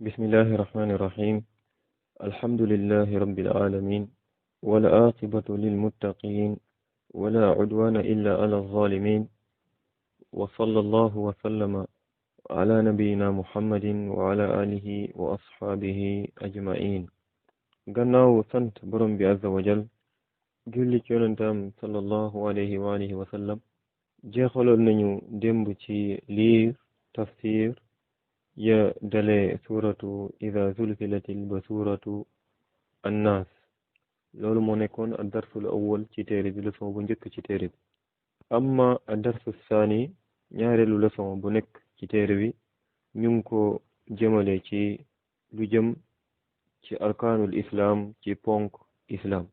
بسم الله الرحمن الرحيم. الحمد لله رب العالمين، والعاقبة للمتقين، ولا عدوان إلا على الظالمين. وصلى الله وسلم على نبينا محمد وعلى آله وأصحابه أجمعين. gannaaw sant borom bi azza wa jal, julli ci yonentam sallallahu alayhi wa alihi wa sallam, jeexaloon nañu démb ci liir tafsir ya dale suratu ida zulzilatil ba suratu annaas. loolu moo nekkoon ad darsul awwal ci téere bi, leçon bu njëkk ci téere bi. amma ad darsu saani, ñaareelu leçon bu nekk ci téere bi, ñu ngi ko jëmale ci lu jëm ci arkaanul islam, ci ponk islam.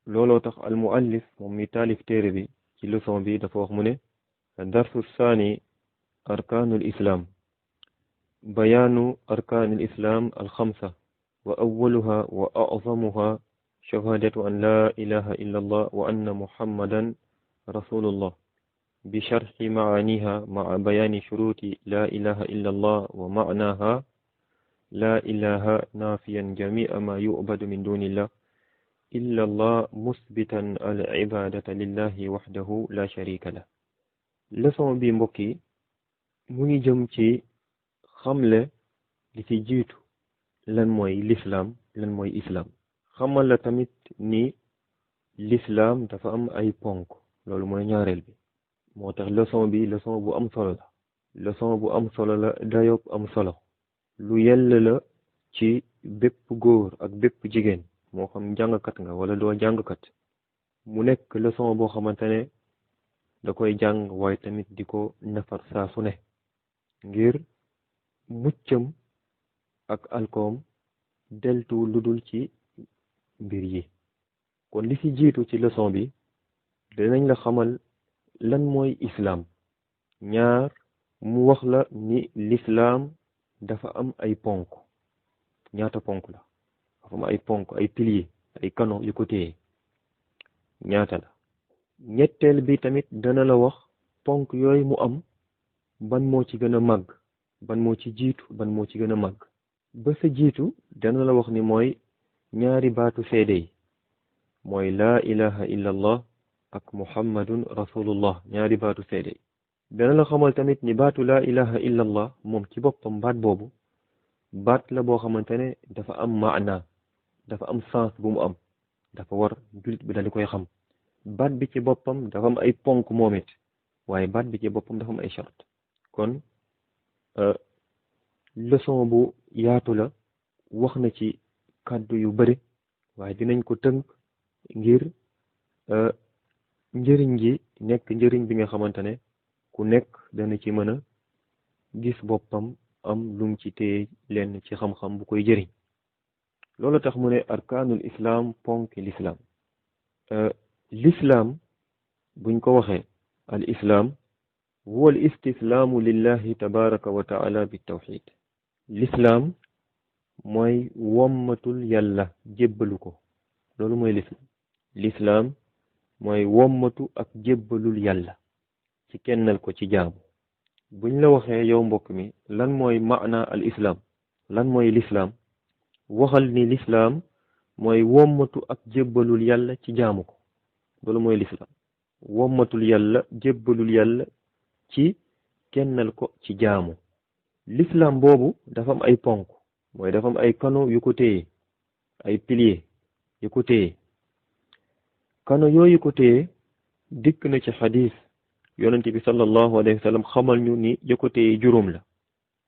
looloo tax al muallif moom mi taalif téere bi ci leçon bi dafa wax mu ne ad darsu saani arkaanul islam bayaanu arkaanil islam alxamsa wa awwaluha wa a'zamuha shahadatu an la ilaha illa allah wa anna muhammadan rasulullah bi sharhi maaniha maa bayaani shuruti la ilaha illa allah wa maanaha la ilaha nafiyan jamia ma yu'badu min dunillah illa allah musbitan al ibadata lillahi wahdahu la sharika lah. leçon bi mbokk yi mu ngi jëm ci xamle li ci jiitu lan mooy lislaam, lan mooy islaam. xamal la tamit ni lislaam dafa am ay ponk, loolu mooy ñaareel bi. moo tax leçon bi leçon bu am solo la, leçon bu am solo la, dayob am solo. lu yell la ci bépp góor ak bépp jigéen, moo xam jàngkat nga wala doo jàngkat, mu nekk leçon boo xamante ne da koy jàng waaye tamit di ko nafar saa su ne ngir muccam ak alkoom deltu ludul ci mbir yi. kon li ci jiitu ci leçon bi dinañ la xamal lan mooy islaam. ñaar, mu wax la ni lislaam dafa am ay ponk. ñaata ponk la? dafa am ay ponk, ay piliers, ay canon yu ko téye. ñaata la? ñetteel bi tamit dana la wax ponk yooyu mu am ban moo ci gën a màgg, ban moo ci jiitu, ban moo ci gën a màgg. ba sa jiitu dana la wax ni mooy ñaari baatu seede yi, mooy laa ilaha illa allah ak muhammadun rasulullah, ñaari baatu seede yi. dana la xamal tamit ni baatu laa ilaha illa allah moom ci boppam baat boobu baat la boo xamante ne dafa am maana, dafa am sens bu mu am, dafa war jullit bi dal di koy xam. baat bi ci boppam dafa am ay ponk moom it, waaye baat bi ci boppam dafa am ay charte. kon leçon bu yaatu la, wax na ci kàddu yu bari, waaye dinañ ko tënk ngir njëriñ gi nekk njëriñ bi nga xamante ne ku nekk dana ci mën a gis boppam, am lum ci téye leen ci xam-xam bu koy jëriñ. loolu tax mu ne arkaanul islam, ponk l'islam. l'islam buñ ko waxee al islam huwa al istislaamu lillahi tabaraka wa taala bi tawxid. l'islam mooy wommatul yàlla, jébbalu ko. loolu mooy l'islam. l'islam mooy wommatu ak jébbalul yàlla ci kennal ko ci jaamu. buñ la waxee yow mbokk mi lan mooy maana al islam, lan mooy l'islam, waxal ni l'islam mooy wommatu ak jébbalul yàlla ci jaamu ko. loolu mooy l'islam, wommatul yàlla, jébbalul yàlla ci kennal ko ci jaamu. l'islam boobu dafa am ay ponk, mooy dafa am ay kano yu ko téye, ay piliers yu ko téye. kano yooyu ko téye dikk na ci xadis yonente bi sallallahu alayhi wa sallam xamal ñu ni yu ko téye juróom la.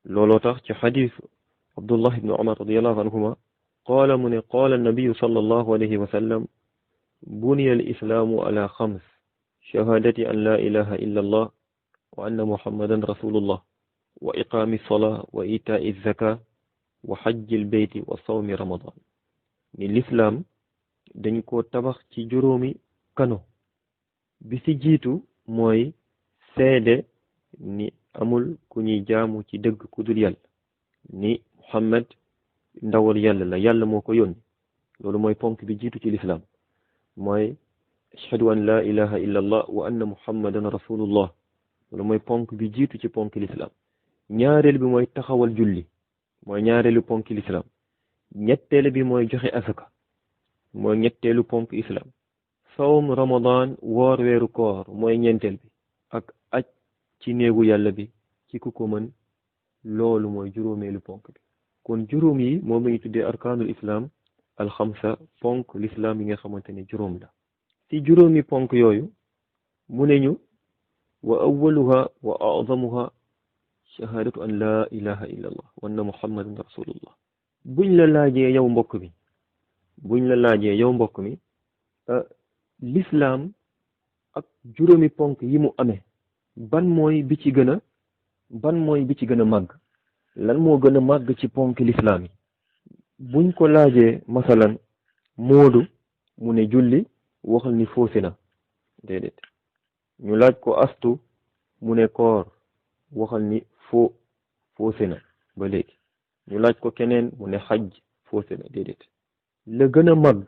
looloo tax ci xadis abdullah ibnu umar radiallahu anhuma qaala mu ne qaala nabiyu sallallahu alayhi wa sallam buniya al islaamu ala xams shahadati an la ilaha illa allah wa anna muhammadan rasulullah wa iqaami salaa wa itaa zaka wa xajjil beyti wa sawmi ramadan. ni l'islam dañ ko tabax ci juróomi kano. bi ci jiitu mooy seede ni amul ku ñuy jaamu ci dëgg ku dul yàlla, ni muhammad ndawal yàlla la, yàlla moo ko yónni. loolu mooy ponk bi jiitu ci l'islam, mooy ashhadu an la ilaha illa allah wa anna muhammadan rasulullah. loolu mooy ponk bi jiitu ci ponk l'islam. ñaareel bi mooy taxawal julli, mooy ñaareelu ponk l'islam. ñetteelu bi mooy joxe asaka mooy ñetteelu ponk islam. sawm ramadan woor weeru koor mooy ñeenteel bi. ak aj ci néegu yàlla bi ci ku ko mën loolu mooy juróomeelu ponk bi. kon juróom yi moom la ñu tuddee arkaanul islam alxamsa ponk l'islam yi nga xamante ne juróom la. ci juróomi ponk yooyu mu ne ñu wa awaluha wa azamuha shahadatu an la ilaha illa allah wa anna muhammadan rasulullah. buñ la laajee yow mbokk mi l'islam ak juróomi ponk yi mu amee ban mooy bi ci gën a màgg, lan moo gën a màgg ci ponk l'islam yi. buñ ko laajee masalan moodu mu ne julli waxal ni fóosi na déedéet. ñu laaj ko astu mu ne koor waxal ni fóose na ba léegi. ñu laaj ko keneen mu ne xaj fóose na déedéet. la gën a màgg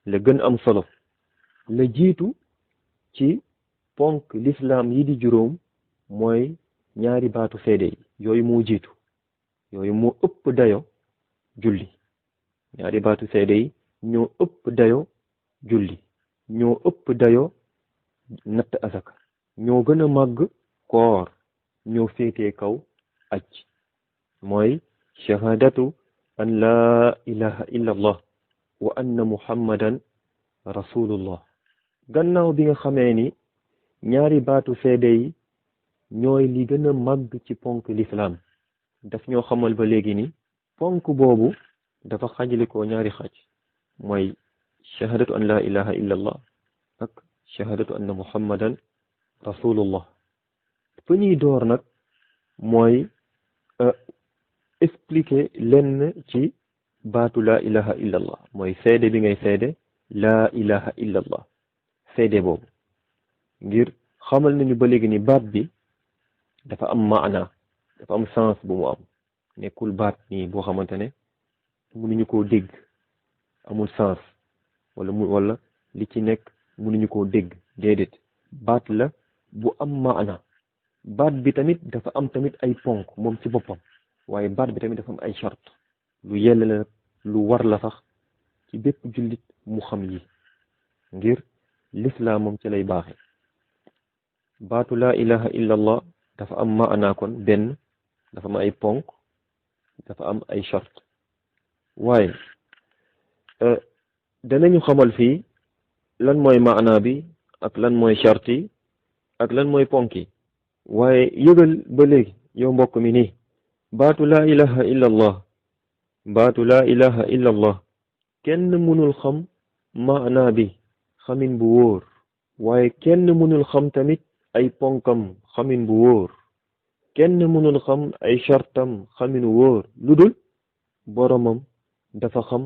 la gën am solo la jiitu ci ponk l'islam yi di juróom mooy ñaari baatu seede yi. yooyu moo jiitu, yooyu moo ëpp dayo julli. ñaari baatu seede yi ñoo ëpp dayo julli, ñoo ëpp dayo natt asaka, ñoo gën a màgg koor, ñoo féetee kaw aj. mooy shahadatu an laa ilaha illa allah wa anna muhammadan rasulullah. gannaaw bi nga xamee ni ñaari baatu seede yi ñooy li gën a màgg ci ponk l'islam, daf ñoo xamal ba léegi ni ponk boobu dafa xajalikoo ñaari xaaj, mooy shahadatu an laa ilaha illa allah ak shahadatu anna muhammadan rasulullah. fa ñuy door nag mooy expliquer lenn ci baatu laa ilaha illa allah, mooy seede bi ngay seede laa ilaha illa allah. seede boobu ngir xamal nañu ba léegi ni baat bi dafa am maana, dafa am sens bu mu am. nekkul baat nii boo xamante ne mënuñu koo dégg, amul sens wala li ci nekk mënuñu koo dégg, déedéet. baat la bu am maana. baat bi tamit dafa am tamit ay ponk moom ci boppam, waaye baat bi tamit dafa am ay charte. lu yell la, lu war la sax ci bépp jullit mu xam yi, ngir l'islam moom ci lay baaxe. baatu laa ilaha illa allah dafa am maana, kon benn dafa am ay ponk, dafa am ay charte. waaye danañu xamal fii lan mooy maana bi ak lan mooy charte yi ak lan mooy ponk yi. waaye yëgal ba léegi yow mbokk mi nii baatu laa ilaha illa allah, baatu laa ilaha illa allah kenn mënul xam maana bi xamin bu wóor, waaye kenn mënul xam tamit ay ponkam xamin bu wóor, kenn mënul xam ay chartam xamin bu wóor lu dul boromam dafa xam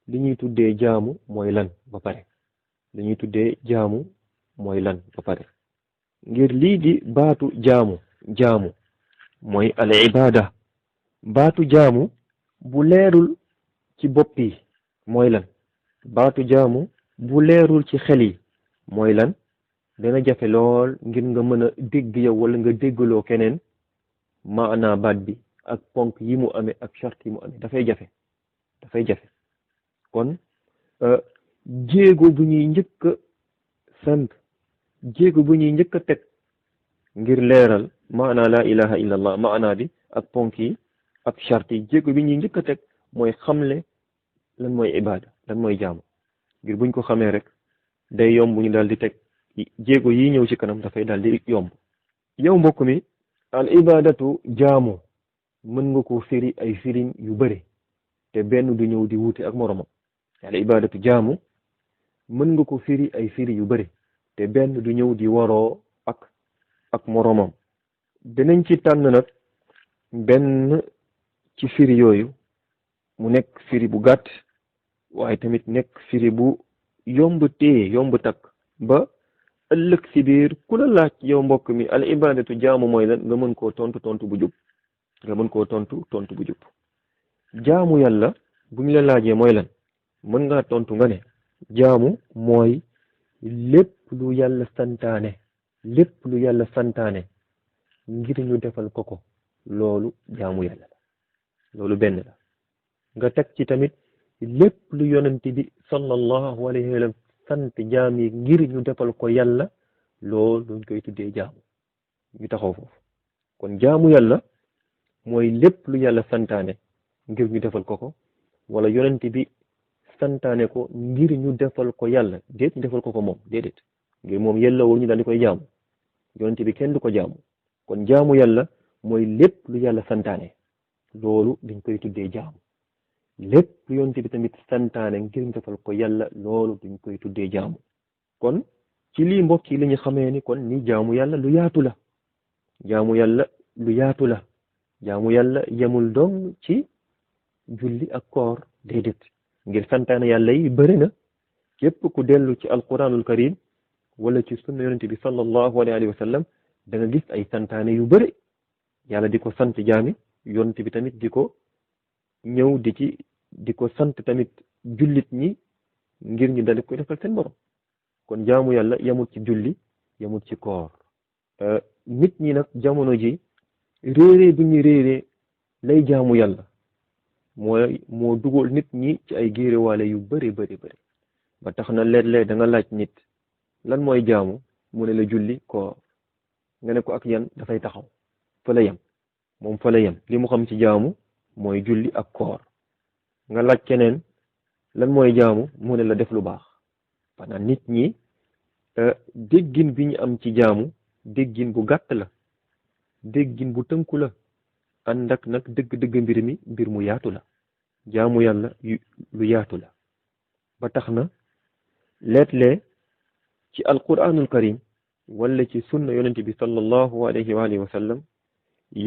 li ñuy tuddee jaamu mooy lan ba pare. li ñuy tuddee jaamu mooy lan ba pare. ngir lii di baatu jaamu mooy al ibada. baatu jaamu bu leerul ci bopp yi mooy lan, baatu jaamu bu leerul ci xel yi mooy lan, dana jafe lool ngir nga mën a dégg yow wala nga déggaloo keneen maanaa baat bi ak ponk yi mu amee ak charte yi mu amee. dafay jafe. kon jéego bu ñuy njëkk a sant, jéego bu ñuy njëkk a teg ngir leeral maanaa laa ilaha illa allah, maanaa bi ak ponk yi ak charte yi, jéego bi ñuy njëkk a teg mooy xamle lan mooy ibada, lan mooy jaamu. ngir buñ ko xamee rek day yomb ñu daal di teg jéego yi ñëw ci kanam, dafay daal di yomb. yow mbokk mi al ibadatu jaamu mën nga ko firi ay firin yu bëri te benn du ñëw di wuute ak moromam. al ibadatu jaamu mën nga ko firi ay firi yu bëri te benn du ñëw di waroo ak moromam. dinañ ci tànn nag benn ci firi yooyu mu nekk firi bu gàtt, waaye tamit nekk firi bu yomb téye, yomb takk, ba ëllëg si biir ku la laaj yow mbokk mi al ibadatu jaamu mooy lan nga mën koo tontu bu jub, jaamu yàlla bu ñu la laajee mooy lan mën ngaa tontu nga ne jaamu mooy lépp lu yàlla santaane ngir ñu defal ko loolu jaamu yàlla la. loolu benn la nga teg ci tamit lépp lu yonent bi sallallahu alayhi wa sallam sant jaam yi ngir ñu defal ko yàlla loolu duñ koy tuddee jaamu ñu taxaw foofu kon jaamu yàlla mooy lépp lu yàlla santaane ngir ñu defal ko wala yonent bi santaane ko ngir ñu defal ko yàlla déet ñu defal ko moom déedéet ngir moom yellawul ñu daal di koy jaamu yonent bi kenn du ko jaamu kon jaamu yàlla mooy lépp lu yàlla santaane loolu dañ koy tuddee jaamu lépp lu yonent bi tamit santaane ngir ñu defal ko yàlla loolu dañ koy tuddee jaamu kon ci lii mbokk yi la ñu xamee ni kon ni jaamu yàlla lu yaatu la jaamu yàlla lu yaatu la jaamu yàlla yemul dong ci julli ak koor déedéet ngir santaane yàlla yi bëri na képp ku dellu ci alquranul karim wala ci sunna yonent bi sallallahu alayhi wa sallam da nga gis ay santaane yu bëri yàlla di ko sant jaami yonent bi tamit di ko ñëw di ko sant tamit jullit ñi ngir ñu dal koy defal seen borom kon jaamu yàlla yemul ci julli yemul ci koor nit ñi nag jamono ji réeree bu ñu réeree lay jaamu yàlla moo dugal nit ñi ci ay géerewaale yu bëri bëri bëri ba tax na léeg-léeg da nga laaj nit lan mooy jaamu mu ne la julli koor nga ne ko ak yan dafay taxaw fa la yem moom fa la yem li mu xam ci jaamu mooy julli ak koor nga laaj keneen lan mooy jaamu mu ne la def lu baax maanaam nit ñi déggin bi ñu am ci jaamu déggin bu gàtt la déggin bu tënku la ànd ak nag dëgg-dëgg mbir mu yaatu la jaamu yàlla lu yaatu la ba tax na leet-lee ci alquranul karim wala ci sunna yonent bi sallallahu alayhi wa alihi wa sallam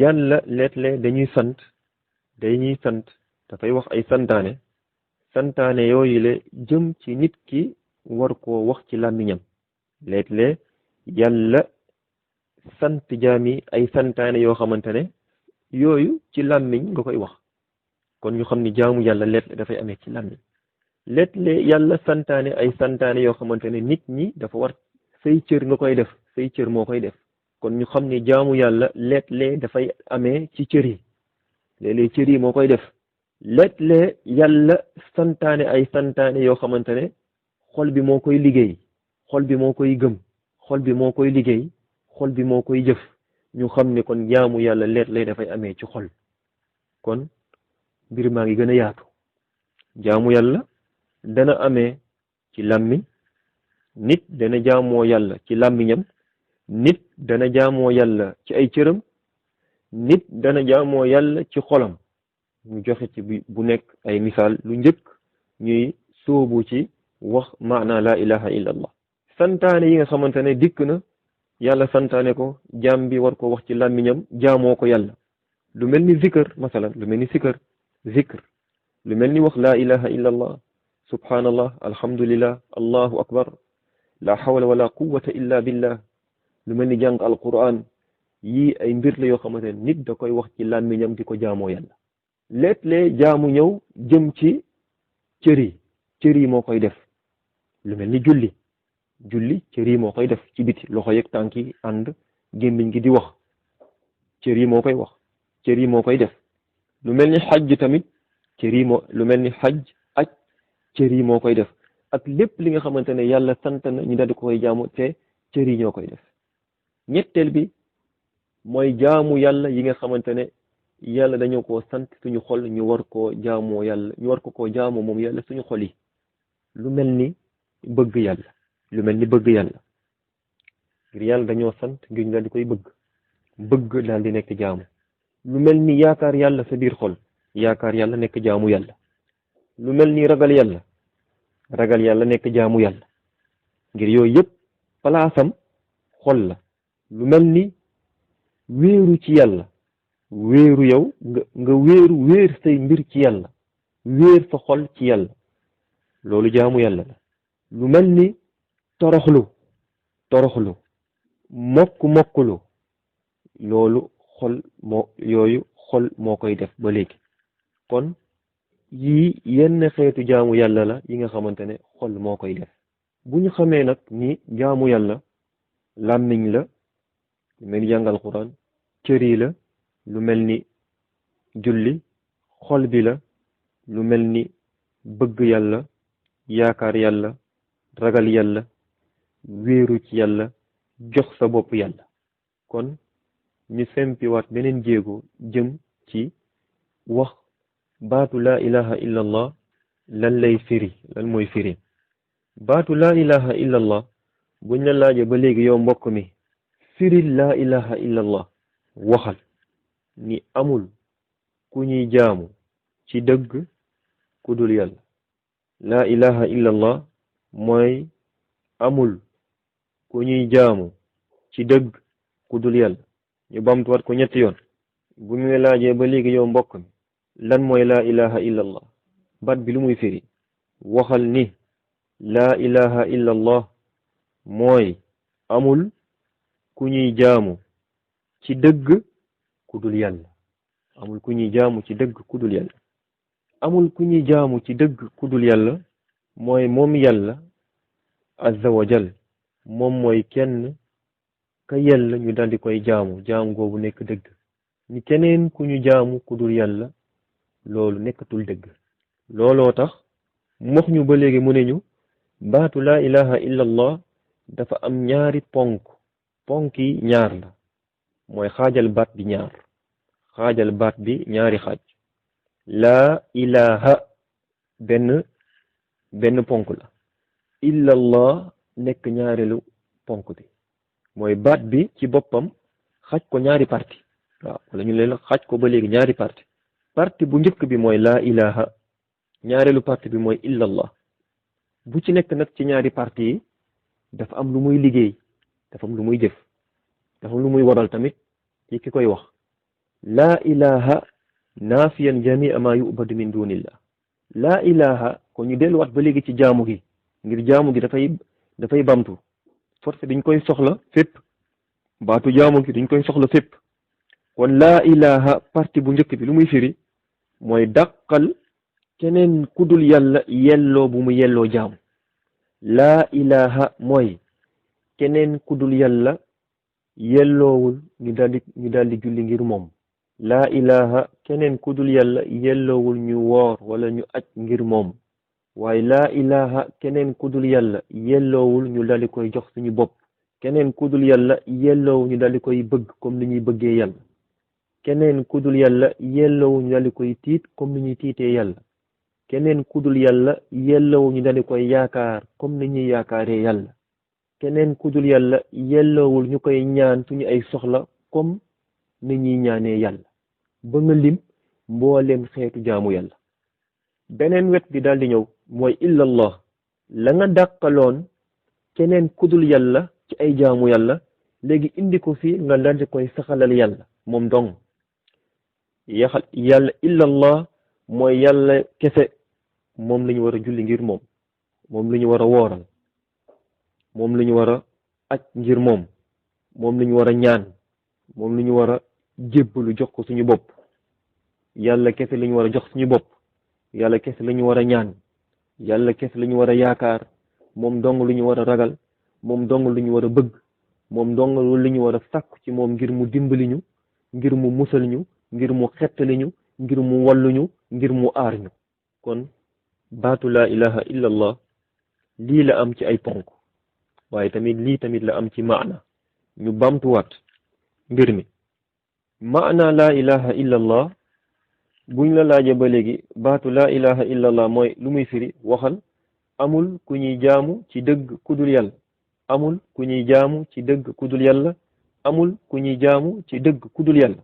yàlla leet-lee dañuy sant dafay wax ay santaane yooyu le jëm ci nit ki war koo wax ci làmmiñam leet-lee yàlla sant jaami ay santaane yoo xamante ne yooyu ci làmmiñ nga koy wax kon ñu xam ni jaamu yàlla leet-lee dafay amee ci làmmiñ leet-lee yàlla santaane ay santaane yoo xamante ne nit ñi dafa war say cër nga koy def say cër moo koy def kon ñu xam ni jaamu yàlla leet-lee dafay amee ci cër yi léeg-léeg cër yi moo koy def leet-lee yàlla santaane ay santaane yoo xamante ne xol bi moo koy liggéey xol bi moo koy gëm xol bi moo koy liggéey xol bi moo koy jëf ñu xam ne kon jaamu yàlla leet-lee dafay amee ci xol kon mbir maa ngi gën a yaatu jaamu yàlla dana amee ci làmmiñ nit dana jaamoo yàlla ci làmmiñam nit dana jaamoo yàlla ci ay cëram nit dana jaamoo yàlla ci xolam ñu joxe ci bu nekk ay misaal lu njëkk ñuy sóobu ci wax maana la ilaha illa allah santaane yi nga xamante ne dikk na yàlla santaane ko jaam bi war ko wax ci làmmiñam jaamoo ko yàlla lu mel ni zikr masalan lu mel ni zikr lu mel ni wax la ilaha illa allah subhanallah alhamdulillah allahu akbar la hawla wala quwwata illa billah lu mel ni jàng alquran yii ay mbir la yoo xamante ne nit da koy wax ci làmmiñam di ko jaamoo yàlla léeg-léeg jaamu ñëw jëm ci cër yi moo koy def lu mel ni julli cër yi moo koy def ci biti loxo yeeg tànk yi ànd gémmiñ gi di wax cër yi moo koy wax cër yi moo koy def lu mel ni xajj tamit lu mel ni xajj aj cër yi moo koy def ak lépp li nga xamante ne yàlla sant na ñu daal di koy jaamu te cër yi ñoo koy def ñetteel bi mooy jaamu yàlla yi nga xamante ne yàlla dañoo koo sant suñu xol ñu war koo jaamoo yàlla ñu war ko jaamoo moom yàlla suñu xol yi lu mel ni bëgg yàlla ngir yàlla dañoo sant ngir ñu daal di koy bëgg daal di nekk jaamu lu mel ni yaakaar yàlla sa biir xol yaakaar yàlla nekk jaamu yàlla lu mel ni ragal yàlla nekk jaamu yàlla ngir yooyu yëpp palaasam xol la lu mel ni wéeru ci yàlla wéeru yow nga wéer say mbir ci yàlla wéer sa xol ci yàlla loolu jaamu yàlla la lu mel ni toroxlu mokkulu loolu xol moo koy def ba léegi kon yii yenn xeetu jaamu yàlla la yi nga xamante ne xol moo koy def bu ñu xamee nag ni jaamu yàlla làmmiñ la lu mel ni jàngal quran cër yi la lu mel ni julli xol bi la lu mel ni bëgg yàlla yaakaar yàlla ragal yàlla wéeru ci yàlla jox sa bopp yàlla. kon ñu sempiwaat beneen jéego jëm ci wax baatu laa ilaha illa allah lan lay firi, lan mooy firi baatu laa ilaha illa allah. buñ la laaje ba léegi yow mbokk mi firi laa ilaha illa allah waxal ni amul ku ñuy jaamu ci dëgg ku dul yàlla. laa ilaha illa allah mooy amul ku ñuy jaamu ci dëgg ku dul yàlla. ñu bamtuwaat ko ñetti yoon. bu ñu laajee ba léegi yow mbokk mi lan mooy laa ilaha illa allah baat bi lu muy firi waxal ni laa ilaha illa allah mooy amul ku ñuy jaamu ci dëgg ku dul yàlla. amul ku ñuy jaamu ci dëgg ku dul yàlla. amul ku ñuy jaamu ci dëgg ku dul yàlla mooy moom yàlla azza wa jal moom mooy kenn ka yàlla ñu daldi koy jaamu jaamu googu nekk dëgg. ni keneen ku ñu jaamu ku dul yàlla loolu nekkatul dëgg. looloo tax mox ñu ba léegi mu ne ñu baatu laa ilaha illa allah dafa am ñaari ponk yi ñaar la mooy xaajal baat bi ñaar. xaajal baat bi ñaari xaaj. laa ilaha benn ponk la. illa allah nekk ñaareelu ponk bi mooy baat bi ci boppam xaaj ko ñaari parti. waaw wala ñu leen xaaj ko ba léegi ñaari parti bu njëkk bi mooy laa ilaha ñaareelu parti bi mooy illa allah. bu ci nekk nag ci ñaari parti yi dafa am lu muy liggéey, dafa am lu muy jëf, dafa am lu muy waral tamit ci ki koy wax. laa ilaha naafiyan jamia ma yubadu min dunillah. laa ilaha ko ñu delluwaat ba léegi ci jaamu gi ngir jaamu gi dafay bamtu force dañ koy soxla fépp. baatu jaamu gi dañ koy soxla fépp. kon laa ilaha parti bu njëkk bi lu muy firi mooy dàqal keneen kudul yàlla yelloo bu mu yelloo jaamu. laa ilaha mooy keneen kudul yàlla yelloowul ñu daldi julli ngir moom. laa ilaha keneen kudul yàlla yelloowul ñu woor wala ñu aj ngir moom. waaye laa ilaha keneen kudul yàlla yelloowul ñu daldi koy jox suñu bopp. keneen kudul yàlla yelloowul ñu daldi koy bëgg comme ni ñuy bëggee yàlla. keneen kudul yàlla yelloowul ñu daldi koy tiit comme ni ñuy tiitee yàlla. keneen kudul yàlla yelloowu ñu daldi koy yaakaar comme ni ñuy yaakaaree yàlla. keneen kudul yàlla yelloowul ñu koy ñaan suñu ay soxla comme ni ñuy ñaanee yàlla. ba nga lim mbooleem xeetu jaamu yàlla. beneen wet bi daldi ñëw mooy illallah la nga dàqaloon keneen kudul yàlla ci ay jaamu yàlla léegi indi ko fi nga daldi koy saxalal yàlla moom dong. yàlla illallah mooy yàlla kese moom la ñu war a julli ngir moom. moom la ñu war a wooral. moom la ñu war a aj ngir moom. moom la ñu war a ñaan. moom la ñu war a jébbalu jox ko suñu bopp. yàlla kese la ñu war a jox suñu bopp. yàlla kese la ñu war a ñaan. yàlla kese la ñu war a yaakaar. moom dong lu ñu war a ragal. moom dong lu ñu war a bëgg. moom dong lu ñu war a sàkku ci moom ngir mu dimbali ñu. ngir mu musal ñu. ngir mu xettali ñu. ngir mu walluñu. ngir mu aar ñu. kon baatu laa ilaha illa allah lii la am ci ay ponk. waaye tamit lii tamit la am ci maana. ñu bamtuwaat mbir mi. maana laa ilaha illa allah buñ la laaje ba léegi baatu laa ilaha illa allah mooy lu muy firi waxal amul ku ñuy jaamu ci dëgg kudul yàlla. amul ku ñuy jaamu ci dëgg kudul yàlla. amul ku ñuy jaamu ci dëgg kudul yàlla.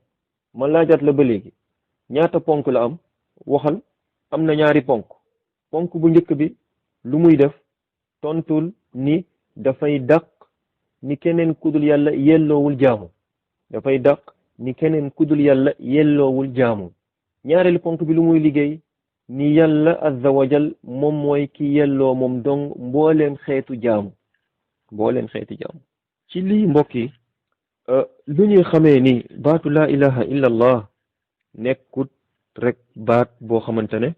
ma laajaat la ba léegi ñaata ponk la am waxal am na ñaari ponk. ponk bu njëkk bi lu muy def tontul ni dafay dàq ni keneen kudul yàlla yelloowul jaamu. dafay dàq ni keneen kudul yàlla yelloowul jaamu. ñaareelu ponk bi lu muy liggéey ni yàlla azza wajal moom mooy ki yelloo moom dong mbooleem xeetu jaamu. mbooleem xeetu jaamu. ci lii mbokk yi lu ñuy xamee ni baatu laa ilaha illa allah nekkut rek baat boo xamante ne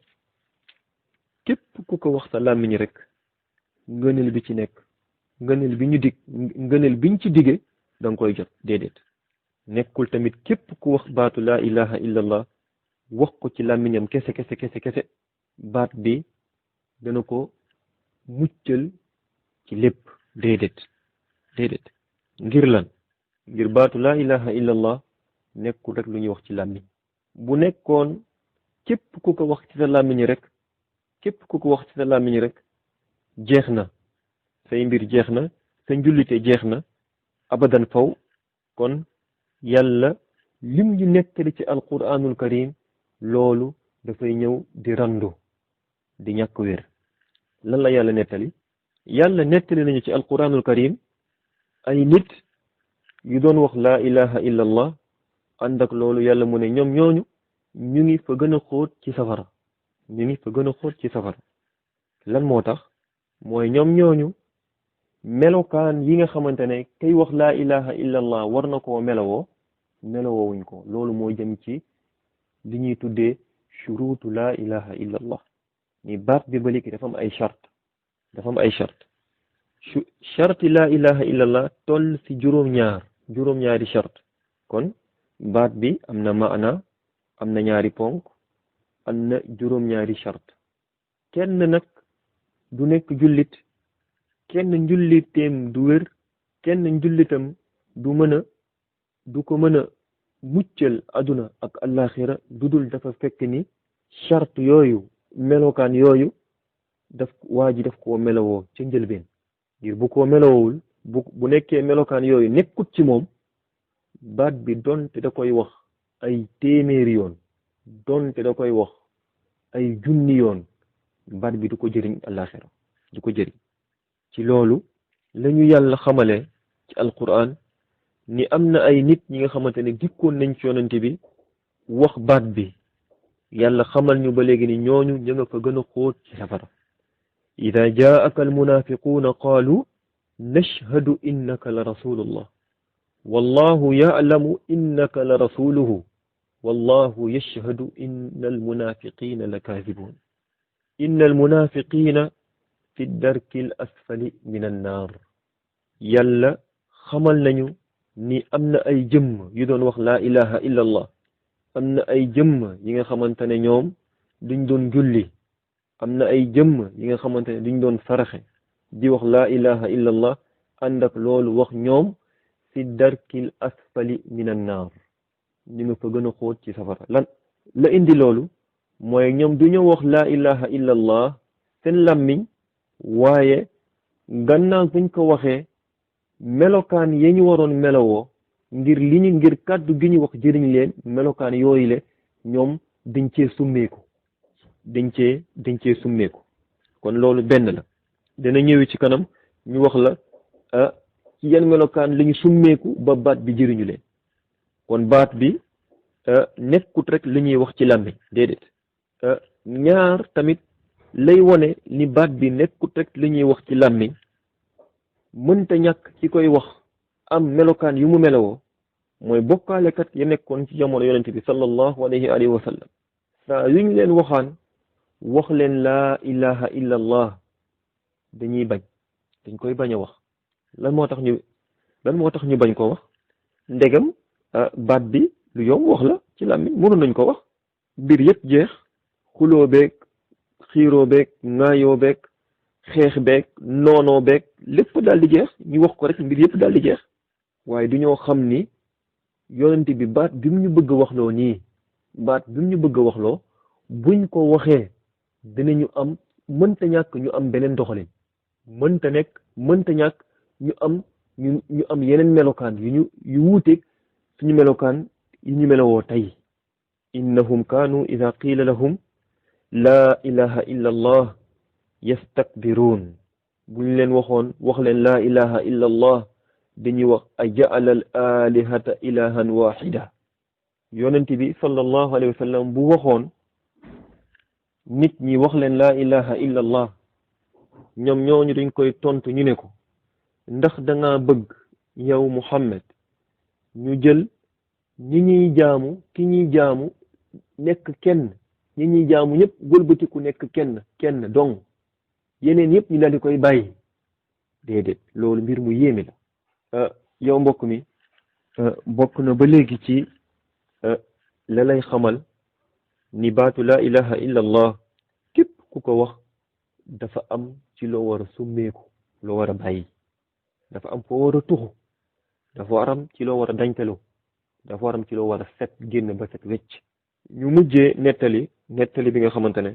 képp ku ko wax sa làmmiñ rek ngëneel bi ci nekk ngëneel bi ñu dig ngëneel biñ ci dige danga koy jot. déedéet nekkul tamit képp ku wax baatu laa ilaha illa allah wax ko ci làmmiñam kese baat bi dana ko muccal ci lépp. déedéet ngir lan? ngir baatu laa ilaha illallah nekkul rek lu ñuy wax ci làmmiñ. bu nekkoon képp ku ko wax ci sa làmmiñ rek jeex na, say mbir jeex na, sa njullite jeex na abadan faw. kon yàlla lim ñu nettali ci alquranul karim loolu dafay ñëw di randu di ñàkk wér. lan la yàlla nettali? yàlla nettali nañu ci alquranul karim ay nit yu doon wax laa ilaha illallah, ànd ak loolu yàlla mu ne ñoom ñooñu ñu ngi fa gën a xóot ci safara. lan moo tax? mooy ñoom ñooñu melokaan yi nga xamante ne kay wax laa ilaha illallah war na koo melowowuñ ko. loolu moo jëm ci li ñuy tuddee shuruutu laa ilaha illallah. ni baat bi ba léegi dafa am ay charte. charte laa ilaha illallah toll ci juróom-ñaari charte. kon baat bi am na maana, am na ñaari ponk, am na juróom-ñaari charte. kenn nag du nekk jullit, kenn njulliteem du wér, kenn njullitam du ko mën a muccal aduna ak alaxira dudul dafa fekk ni charte yooyu, melokaan yooyu waa ji daf koo melowoo ca njëlbeen. ngir bu ko melowul, bu nekkee melokaan yooyu nekkut ci moom, baat bi donte da koy wax ay téeméeri yoon, donte da koy wax ay junni yoon, baat bi du ko jëriñ alaxira, du ko jëriñ. ci loolu lañu yàlla xamale ci alquran ni am na ay nit ñi nga xamante ne dikkoon nañ ci yonante bi wax baat bi. yàlla xamal ñu ba léegi ni ñooñu ñu nga fa gën a xóot ci safara. ida jaaka almunafiquuna qaalu nashhadu innaka la rasulullah wallahu ya'lamu innaka la rasuluhu wallahu yashhadu inna almunafiqina la kaadibun inna almunafiqina fi darki al asfali min annaar. yàlla xamal nañu ni am na ay jëmm yu doon wax laa ilaha illa allah, am na ay jëmm yi nga xamante ne ñoom duñ doon julli, am na ay jëmm yi nga xamante ne duñ doon saraxe di wax laa ilaha illa allah, ànd ak loolu wax ñoom fi darkil asfali min annaar, ñu nga fa gën a xóot ci safara. lan la indi loolu? mooy ñoom du ñu wax laa ilaha illa allah seen làmmiñ, waaye gannaaw buñ ko waxee melokaan yi ñu waroon melowoo ngir kàddu gi ñu wax jëriñ leen, melokaan yooyu le ñoom dañ cee summeeku. kon loolu benn la. dana ñëwi ci kanam ñu wax la ci yan melokaan la ñu summeeku ba baat bi jëriñu leen. kon baat bi nekkut rek li ñuy wax ci làmmiñ, déedéet. ñaar tamit lay wone ni baat bi nekkut rek li ñuy wax ci làmmiñ, mënta ñàkk ci koy wax am melokaan yu mu melowoo, mooy bokkaalekat ya nekkoon ci jamono yonente bi sallallahu alayhi wa sallam. saa yu ñu leen waxaan wax leen laa ilaha illa allah, dañuy bañ, dañ koy bañ a wax. lan moo tax ñu bañ ko wax? ndegam baat bi lu yomb wax la ci làmmiñ, mënoon nañ ko wax, mbir yëpp jeex, xuloo beeg xiiroo beeg ŋaayoo beeg xeex beeg noonoo beeg lépp daal di jeex, ñu wax ko rek mbir yëpp daal di jeex. waaye du ñoo xam ni yonent bi baat bi mu ñu bëgg a waxloo nii, baat bi mu ñu bëgg a waxloo buñ ko waxee dinañu am, mënta ñàkk ñu am beneen doxalin, mënta ñàkk ñu am yeneen melokaan yu wuuteeg suñu melokaan yi ñu melowoo tey. innahum kaanu ida qiila lahum laa ilaha illa allah yastakbiruun. buñ leen waxoon wax leen laa ilaha illa allah, dañuy wax a ja'ala al alihata ilahan waxida. yonent bi sallallahu alayhi wa sallam bu waxoon nit ñi wax leen laa ilaha illa allah, ñoom ñooñu dañ koy tontu ñu ne ko ndax danga bëgg yow Muhammad ñu jël ñi ñuy jaamu ki ñuy jaamu nekk kenn, ñi ñuy jaamu ñëpp wëlbatiku nekk kenn dong, yeneen yëpp ñu daal di koy bàyyi? déedéet, loolu mbir mu yéeme la. yow mbokk mi, bokk na ba léegi ci la lay xamal ni baatu laa ilaha illa allah képp ku ko wax dafa am ci loo war a summeeku loo war a bàyyi, dafa am foo war a tuxu, dafa war am ci loo war a dañtalu, dafa war am ci loo war a set génn ba set wecc. ñu mujjee nettali bi nga xamante ne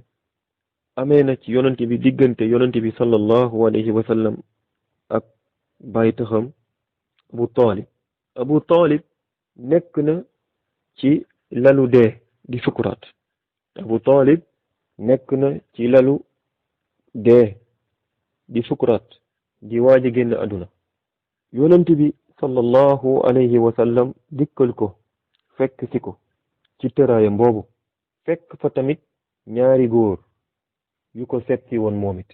amee na ci yonante bi diggante yonante bi sallallahu alayhi wa sallam ak bàyyi taxam Abu Talib nekk na ci lalu dee di sukuraat. Abu Talib nekk na ci lalu dee di sukuraat di waaj a génn àdduna. yonent bi sallallahu alayhi wa sallam dikkal ko fekk si ko ci tëraayam boobu, fekk fa tamit ñaari góor yu ko setti woon moom it,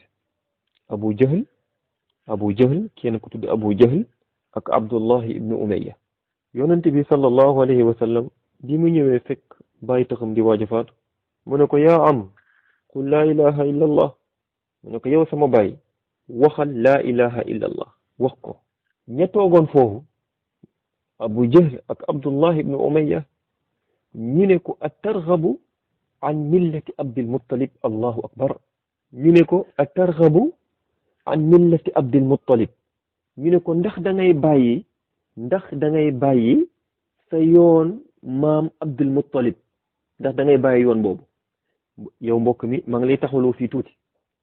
Abu Jahl kenn ku tudd Abu Jahl ak Abdullahi ibnu Umayya. yonent bi sallallahu alayhi wa sallam bi mu ñëwee fekk bàyyi taxam di waaj a faatu, mu ne ko yaa am qul laa ilaha illa allah, mu ne ko yow sama baay waxal laa ilaha illa allah, wax ko. ña toogoon foofu Abu Jahl ak Abdullah ibnu Umayya ñu ne ko atarghabu an millati Abdil Muttalib, allahu akbar. ñu ne ko atarghabu an millati Abdil Muttalib, ñu ne ko ndax da ngay bàyyi sa yoon maam Abdul Muttalib, ndax da ngay bàyyi yoon boobu. yow mbokk mi maa ngi lay taxawloo fii tuuti,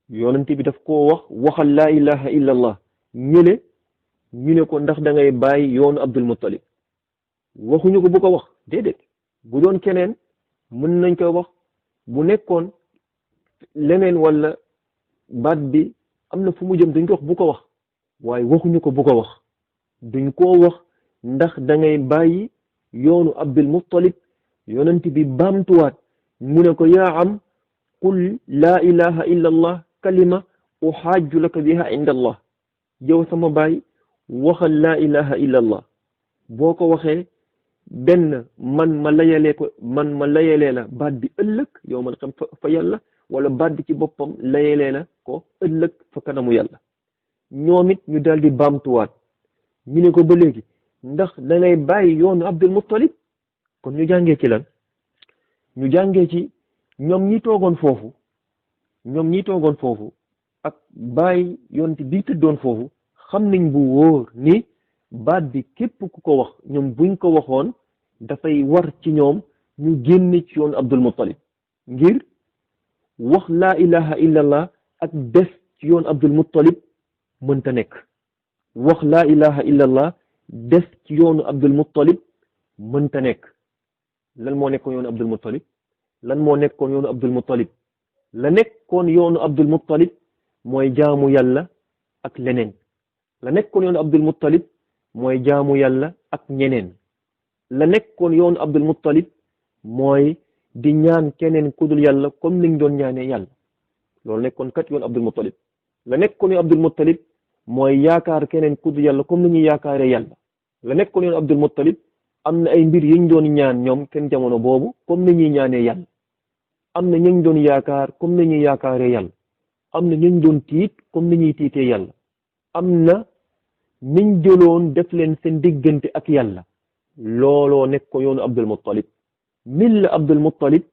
yonent bi daf koo waxal laa ilaha illa allah, ñu ne ko ndax da ngay bàyyi yoonu Abdul Muttalib. waxuñu ko bu ko wax, déedéet. bu doon keneen mën nañ ko wax, bu nekkoon leneen wala baat bi am na fu mu jëm dañ ko wax bu ko wax, waaye waxuñu ko bu ko wax. duñ koo wax ndax da ngay bàyyi yoonu Abdul Muttalib. yonent bi baamtuwaat mu ne ko yaa am qul laa ilaha illa allah kalima uxaaju laka biha inda allah, yow sama baay waxal laa ilaha illa allah. boo ko waxee benn man ma layalee la baat bi ëllëg yow man xam fa yàlla, wala baat bi ci boppam layalee la ko ëllëg fa kanamu yàlla. ñoom it ñu daal di baamtuwaat, ñu ne ko ba léegi ndax da ngay bàyyi yoonu Abdul Muttalib. kon ñu jàngee ci lan? ñu jàngee ci ñoom ñi toogoon foofu ak bàyyi yonent bi tëddoon foofu xam nañ bu wóor ni baat bi képp ku ko wax, ñoom buñ ko waxoon dafay war ci ñoom ñu génn ci yoonu Abdul Muttalib, ngir wax laa ilaha illallah ak des ci yoonu Abdul Muttalib mënta nekk. wax laa ilaha illallah des ci yoonu Abdul Muttalib mënta nekk. lan moo nekkoon yoonu Abdul Muttalib? la nekkoon yoonu Abdul Muttalib mooy jaamu yàlla ak leneen. la nekkoon yoonu Abdul Muttalib mooy jaamu yàlla ak ñeneen. la nekkoon yoonu Abdul Muttalib mooy di ñaan keneen ku dul yàlla comme niñ doon ñaanee yàlla. loolu nekkoon kat yoonu Abdul Muttalib. la nekkoon yoonu Abdul Muttalib mooy yaakaar keneen ku dul yàlla comme ni ñuy yaakaaree yàlla. la nekkoon yoonu Abdul Muttalib am na ay mbir yiñ doon ñaan ñoom seen jamono boobu comme ni ñuy ñaanee yàlla. am na ñañ doon yaakaar comme ni ñuy yaakaaree yàlla. am na ñañ doon tiit comme ni ñuy tiitee yàlla. am na niñ jëloon def leen seen diggante ak yàlla. looloo nekk ko yoonu Abdul Muttalib. milla Abdul Muttalib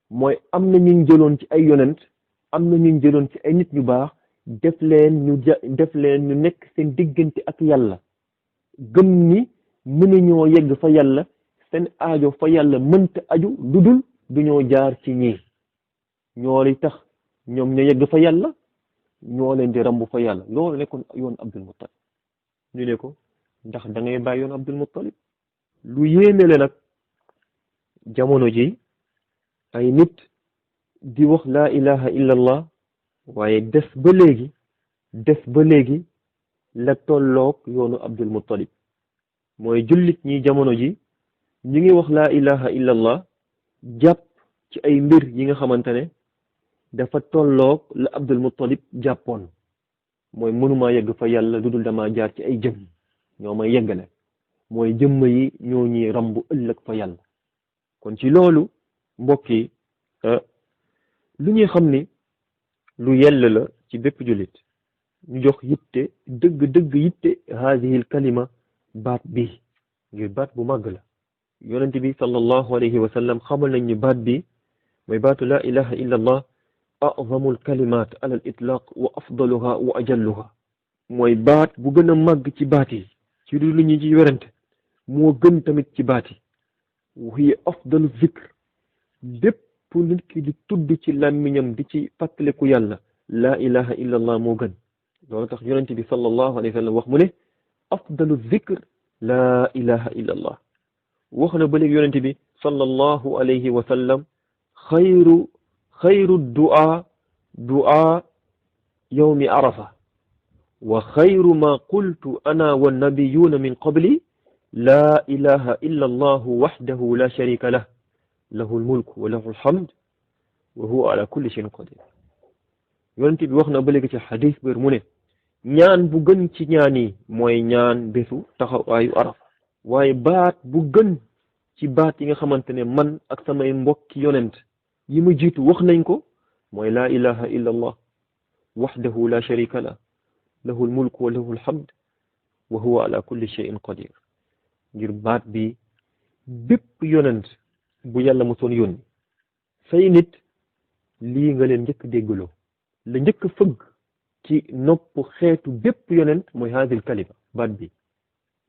mooy am na ñuñ jëloon ci ay yonent, am na ñuñ jëloon ci ay nit ñu baax, def leen ñu nekk seen diggante ak yàlla. gëm ni mënuñoo yegg fa yàlla, seen aajo fa yàlla mënta aju lu dul duñoo jaar ci ñii. ñoo li tax ñoom ñu yegg fa yàlla, ñoo leen di rambu fa yàlla. loolu nekkoon yoon Abdul Muttalib. ñu ne ko ndax da ngay bàyyi yoon Abdul Muttalib? lu yéeme la nag jamono ji ay nit di wax laa ilaha illa allah, waaye des ba léegi la tolloog yoonu Abdul Muttalib. mooy jullit ñi jamono ji ñu ngi wax laa ilaha illa allah jàpp ci ay mbir yi nga xamante ne dafa tolloog la Abdul Muttalib jàppoon. mooy mënumaa yegg fa yàlla lu dul dama jaar ci ay jëmm ñoo may yeggale. mooy jëmm yi ñoo ñuy rambu ëllëg fa yàlla. kon ci loolu mbokk yi lu ñuy xam ni lu yell la ci bépp jullit ñu jox yitte dëgg yitte haadihil kalima, baat bi, ngir baat bu màgg la. yonent bi sallallahu alayhi wa sallam xamal nañ ni baat bi mooy baatu laa ilaha illa allah a'zamul kalimat ala al itlaq wa afdaluha wa ajalluha mooy baat bu gën a màgg ci baat yi ci lu ñu ci werante moo gën tamit ci baat yi hiya afdalu zikr bépp nit ki di tudd ci làmmiñam di ci fàttaliku yàlla laa ilaha illa allah moo gën loolu tax yonente bi sallallahu alayhi wa sallam wax mu ne afdalu zikr laa ilaha illa allah wax na ba léegi yonente bi sallallahu alayhi wa sallam xayru du'a yawmi arafa wa xayru ma qultu ana wannabiyuna min qabli laa ilaha illa allahu waxdahu la sharika lah lahu lmulk wa lahu lhamd wa huwa ala kulli shay'in qadir yonent bi wax na ba léegi ci xadis biir mu ne ñaan bu gën ci ñaan yi mooy ñaan bésu taxawaayu arafa waaye baat bu gën ci baat yi nga xamante ne man ak samay mbokki yonent yi ma jiitu wax nañ ko mooy laa ilaha illa allah waxdahu la sharika lah lahu lmulk wa lahu lhamd wa huwa ala kulli shay'in qadir ngir baat bi bépp yonent bu yàlla mosoon yónni say nit lii nga leen njëkk déggaloo la njëkk fëgg ci nopp xeetu bépp yonent mooy haadil kalima baat bi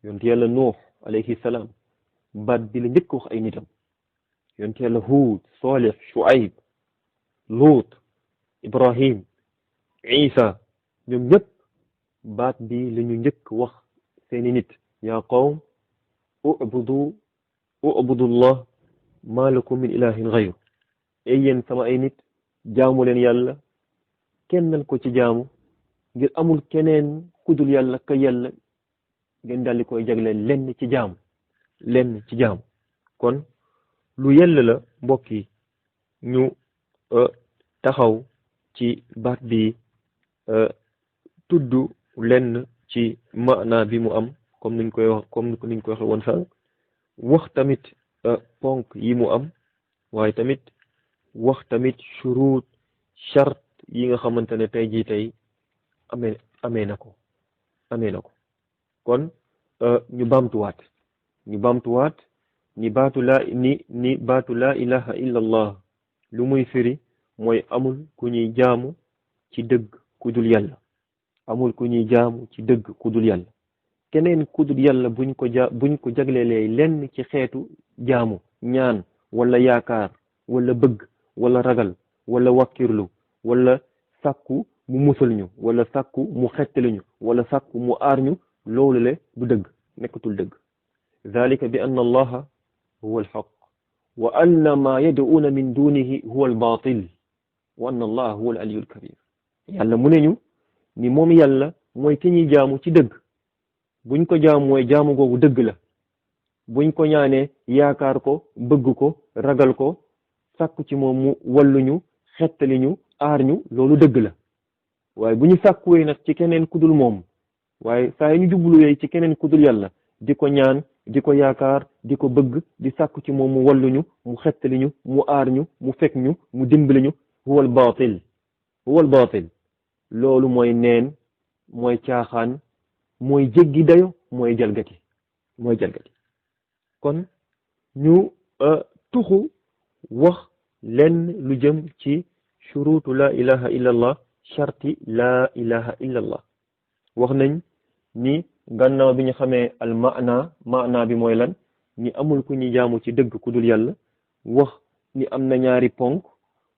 yonent yàlla nuux alayhi salaam baat bi la njëkk wax ay nitam yonent yàlla huud salih shuaib luut ibrahim isa ñoom ñëpp baat bi la ñu njëkk wax seeni nit yaa qawm ubudullah maa lakum min ilahin ghayru ay yéen sama ay nit jaamu leen yàlla kennal ko ci jaamu ngir amul keneen kudul yàlla ka yàlla ngeen daldi koy jagleel lenn ci jaamu kon lu yell la mbokk yi ñu taxaw ci baat bi tudd lenn ci maana bi mu am comme niñ koy waxe woon sax wax tamit ponk yi mu am waaye tamit wax tamit shurut chart yi nga xamante ne tey jii tey amee na ko kon ñu baamtuwaat ni baatu laa ilaha illa allah lu muy firi mooy amul ku ñuy jaamu ci dëgg ku dul yàlla keneen ku dul yàlla buñ ko jaglelee lenn ci xeetu jaamu ñaan wala yaakaar wala bëgg wala ragal wala wakkirlu wala sàkku mu musal ñu wala sàkku mu xettali ñu wala sàkku mu aar ñu loolu le du dëgg nekkatul dëgg zalika bi anna allaha huwa alxaq wa anna ma yad'uuna min dunihi huwa albatil wa anna allaha huwa al aliyu alkabir yàlla mu ne ñu ni moom yàlla mooy ki ñuy jaamu ci dëgg buñ ko jaamu mooy jaamu googu dëgg la buñ ko ñaanee yaakaar ko bëgg ko ragal ko sàkku ci moom mu walluñu xettali ñu aar ñu loolu dëgg la waaye bu ñu sàkkuwee nag ci keneen kudul moom waaye saa yi ñu jubluwee ci keneen kudul yàlla di ko ñaan di ko yaakaar di ko bëgg di sàkku ci moom mu walluñu mu xettali ñu mu aar ñu mu fekk ñu mu dimbali ñu huwal baatil loolu mooy neen mooy caaxaan mooy jéggi dayo mooy jalgati kon ñu tuxu wax lenn lu jëm ci shurutu la ilaha illa allah sharti la ilaha illa allah wax nañ ni gannaaw bi ñu xamee al maana bi mooy lan ni amul ku ñuy jaamu ci dëgg ku dul yàlla wax ni am na ñaari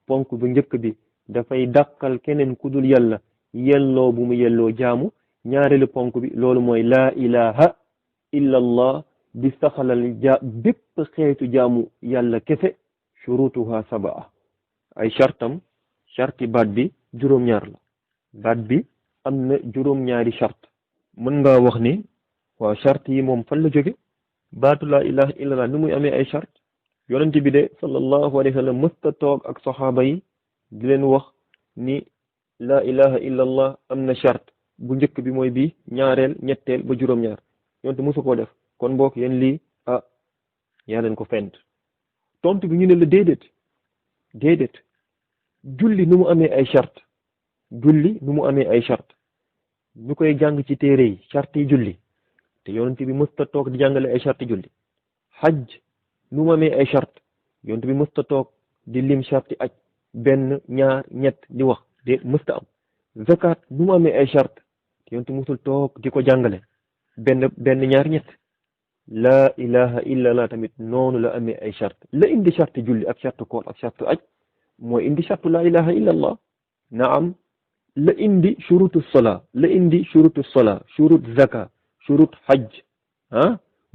ponk bu njëkk bi dafay dàqal keneen ku dul yàlla yelloo bu mu yelloo jaamu ñaareelu ponk bi loolu mooy laa ilaha illa allah di saxalal bépp xeetu jaamu yàlla kese shurutuha sabaa ay charti baat bi juróom-ñaar la baat bi am na juróom-ñaari charte mën nga wax ni waaw charte yi moom fan la jóge baatu laa ilaha illa allah ni muy amee ay charte yonent bi de sallallahu alayhi wa sallam mësta toog ak saxaaba yi di leen wax ni laa ilaha illa allah am na charte bu njëkk bi mooy bii ñaareel ñetteel ba juróom-ñaar yonent mësu koo def kon mbokk yéen lii yaa leen ko fent tontu bi ñu ne la déedéet julli nu mu amee ay charte ñu koy jàng ci téere yi charte yi julli te yonent bi mësta toog di jàngale ay charte julli xajj nu mu amee ay charte yonent bi mësta toog di lim charti aj benn ñaar ñett di wax de mësta am. zakat nu mu amee ay charte yontu musul toog di ko jàngale benn ñaar ñett. laa ilaha illallah tamit noonu la amee ay charte la indi charte julli ak charte koor ak charte aj mooy indi charte laa ilaha illallah. naam la indi shurutu sola la indi shurutu sola shurut zaka shurut hajj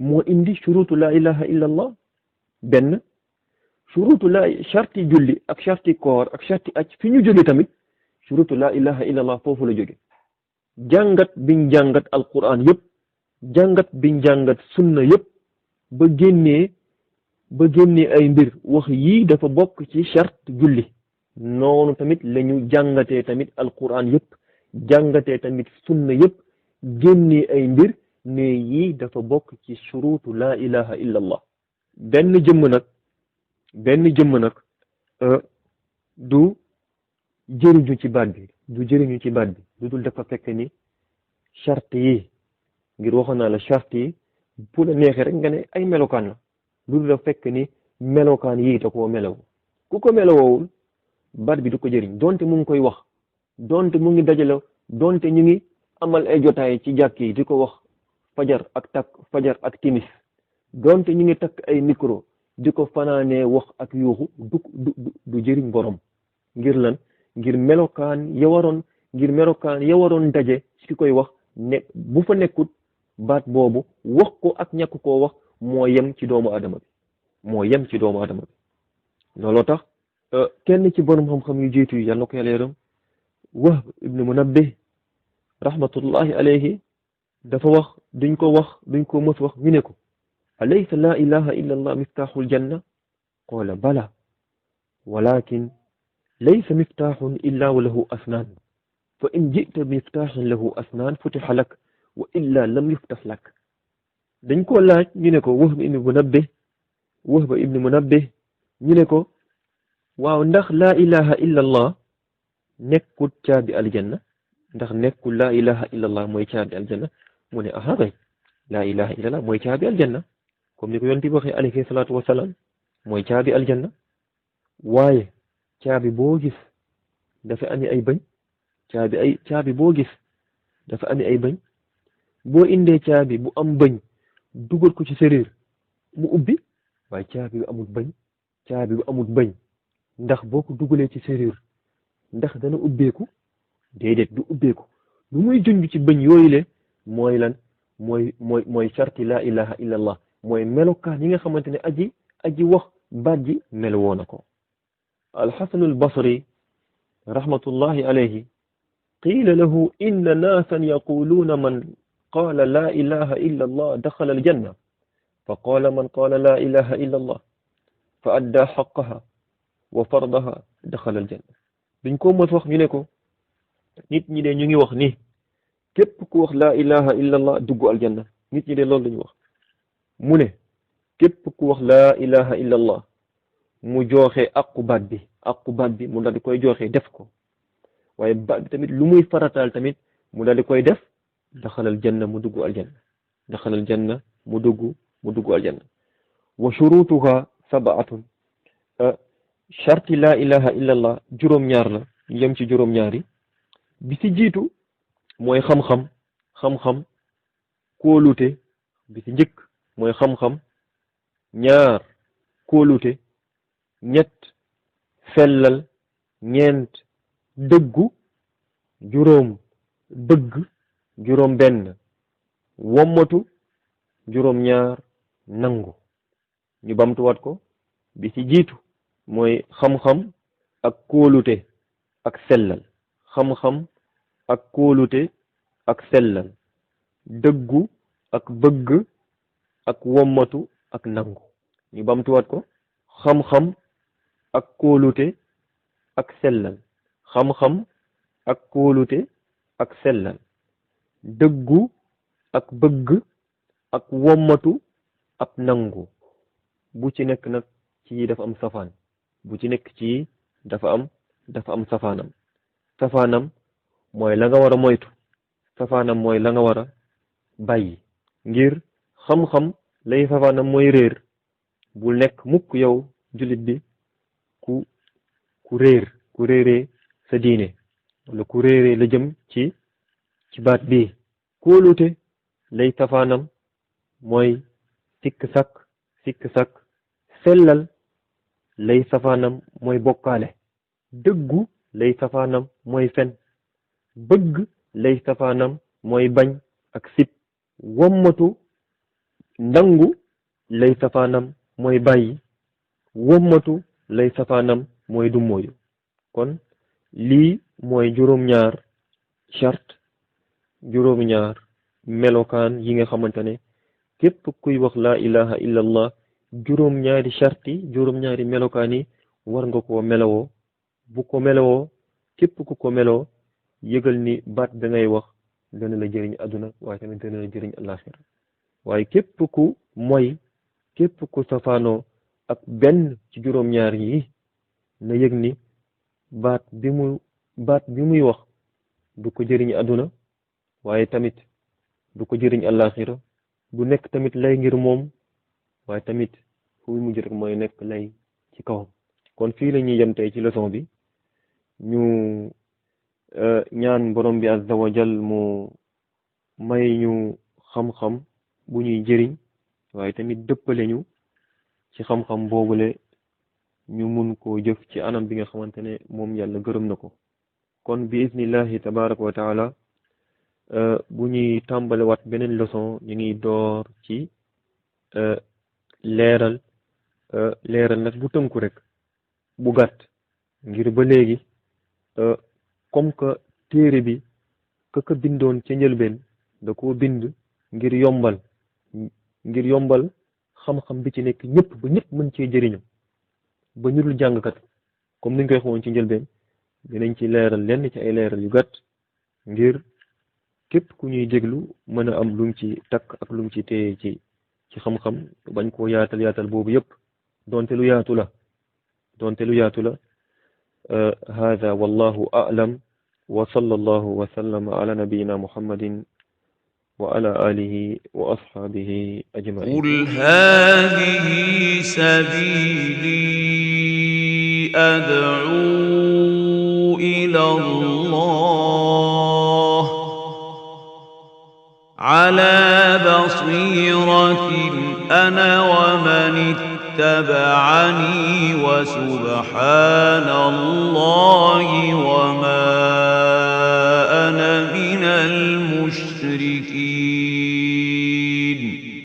moo indi shurutu laa ilaha illallah. benn shurutu la charte julli ak charte koor ak charte aj fi ñu jóge tamit shurutu laa ilaha illallah foofu la jóge. jàngat biñ jàngat alquran yëpp jàngat biñ jàngat sunna yëpp ba génnee ay mbir wax yii dafa bokk ci charte julli noonu tamit la ñu jàngatee tamit alquran yëpp jàngatee tamit sunna yëpp génnee ay mbir ne yii dafa bokk ci shurutu laa ilaha illallah. benn jëmm nag du jëriñu ci baat bi du dul dafa fekk ni charte yi ngir waxoon naa la charte yi bu la neexee rek nga ne ay melokaan la lu dul dafa fekk ni melokaan yi da koo melaw ku ko melawowul baat bi du ko jëriñ donte mu ngi koy wax donte mu ngi dajale donte ñu ngi amal ay jotaay ci jàkk yi di ko wax fajar ak timis donte ñu ngi takk ay micro di ko fanaanee wax ak yuuxu du jëriñ borom. ngir lan ngir melokaan ya waroon daje ci ki koy wax ne bu fa nekkut baat boobu wax ko ak ñàkk koo wax moo yem ci doomu adama bi looloo tax kenn ci borom xam-xam yu jiitu yi yal na ko yàlla yërëm Wahb ibn Munabbih rahmatullahi alayhi dafa wax duñ ko mës wax ñu ne ko alaysa la ilaha illa allah miftaaxul janna qaala bala walakin laysa miftaaxun illa wa lahu asnaan fa in jita miftaaxin lahu asnaan futixa lak wa illa lam yuftax lak. dañ ko laaj ñu ne ko Wahb ibn Munabbih ñu ne ko waaw ndax laa ilaha illa allah nekkul caabi aljanna ndax nekkul laa ilaha illa allah mooy caabi aljanna mu ne aha kay laa ilaha illa allah mooy caabi aljanna comme ni ko yonent bi waxee alayhi salaatu wasalaam mooy caabi aljanna waaye caabi boo gis dafa ami ay bañ caabi boo gis dafa ami ay bañ boo indee caabi bu am bañ dugal ko ci sériir mu ubbi waaye caabi bu amul bañ ndax boo ko dugalee ci sériir ndax dana ubbeeku déedéet du ubbeeku lu muy junj ci bañ yooyu le mooy lan mooy sarti laa ilaha illa allah mooy melokaan yi nga xamante ne aji wax baat ji mel woon na ko. alxasanul basri rahmatullahi alayhi qiila lahu inna naasan yaquluuna man qaala laa ilaha illa allah daxala aljanna fa qaala man qaala laa ilaha illa allah fa addaa xaqaha wa fardaha daxala aljanna. duñ ko mos wax ñu ne ko nit ñi de ñu ngi wax ni képp ku wax laa ilaha illa allah dugg aljanna nit ñi de loolu lañu wax mu ne képp ku wax laa ilaha illa allah mu joxe aqu baat bi mu daal di koy joxe def ko waaye baat bi tamit lu muy farataal tamit mu daal di koy def daxalal janna mu dugg aljanna mu dugg aljanna. wa shurutuha sabaatun sharti laa ilaha illa allah juróom-ñaar la yem ci juróom-ñaari bi ci jiitu mooy xam-xam kóolute bi ci njëkk mooy xam-xam ñaar kóolute ñett sellal ñeent dëggu juróom bëgg juróom benn wommatu juróom ñaar nangu. ñu bamtuwaat ko bi ci jiitu mooy xam-xam ak kóolute ak sellal xam-xam ak kóolute ak sellal dëggu ak bëgg ak wommatu ak nangu. ñu bamtuwaat ko xam-xam ak kóolute ak sellal xam-xam ak kóolute ak sellal dëggu ak bëgg ak wommatu ak nangu. bu ci nekk nag ci dafa am safaan bu ci nekk ci dafa am safaanam mooy la nga war a moytu safaanam mooy la nga war a bàyyi. ngir xam-xam lay safaanam mooy réer. bu nekk mukk yow jullit bi ku ku réer ku réeree sa diine wala ku réeree la jëm ci baat bii. kóolute lay safaanam mooy sikk sakk sellal lay safaanam mooy bokkaale, dëggu lay safaanam mooy fen, bëgg lay safaanam mooy bañ ak sib, wommatu ndangu lay safaanam mooy bàyyi, wommatu lay safaanam mooy dummóoyu. kon lii mooy juróom-ñaar charte, juróom-ñaar melokaan yi nga xamante ne képp kuy wax laa ilaha illa allah juróom-ñaari charte yi juróom-ñaari melokaan yi war nga koo melowoo. bu ko melowoo képp ku ko meloo yëgal ni baat da ngay wax dana la jëriñ àdduna waaye tamit dana la jëriñ àllaaxira. waaye képp ku moy, képp ku safaanoo ak benn ci juróom-ñaar yi na yëg ni baat bi muy wax du ko jëriñ àdduna waaye tamit du ko jëriñ àllaaxira, du nekk tamit lay ngir moom waaye tamit fu muy mujj rek mooy nekk lay ci kawam. kon fii la ñuy yem tey ci leçon bi, ñu ñaan borom bi azza wa jal mu may ñu xam-xam bu ñuy jëriñ waaye tamit dëppale ñu ci xam-xam boobule ñu mun koo jëf ci anam bi nga xamante ne moom yàlla gërëm na ko. kon bi iznillahi tabaraka wa taala bu ñuy tàmbale waat beneen leçon ñu ngi door ci leeral nag bu tënku rek bu gàtt, ngir ba léegi comme que téere bi ka bindoon ca njëlbeen da koo bind ngir yombal xam-xam bi ci nekk ñëpp ba ñëpp mën cee jëriñu ba ñu dul jàngkat comme niñ koy xamoon ci njëlbeen dinañ ci leeral lenn ci ay leeral yu gàtt ngir képp ku ñuy déglu mën a am lum ci takk ak lum ci téye ci xam-xam bañ koo yaatal boobu yëpp donte lu yaatu la hada wallahu a'lam wa sallallahu wa sallama ala nabiyyina muhammadin wa ala alihi wa ashabihi ajma'in. qul hadhihi sabili ad'u ila Allah ala basiratin ana wa man اتبعني وسبحان الله وما أنا من المشركين.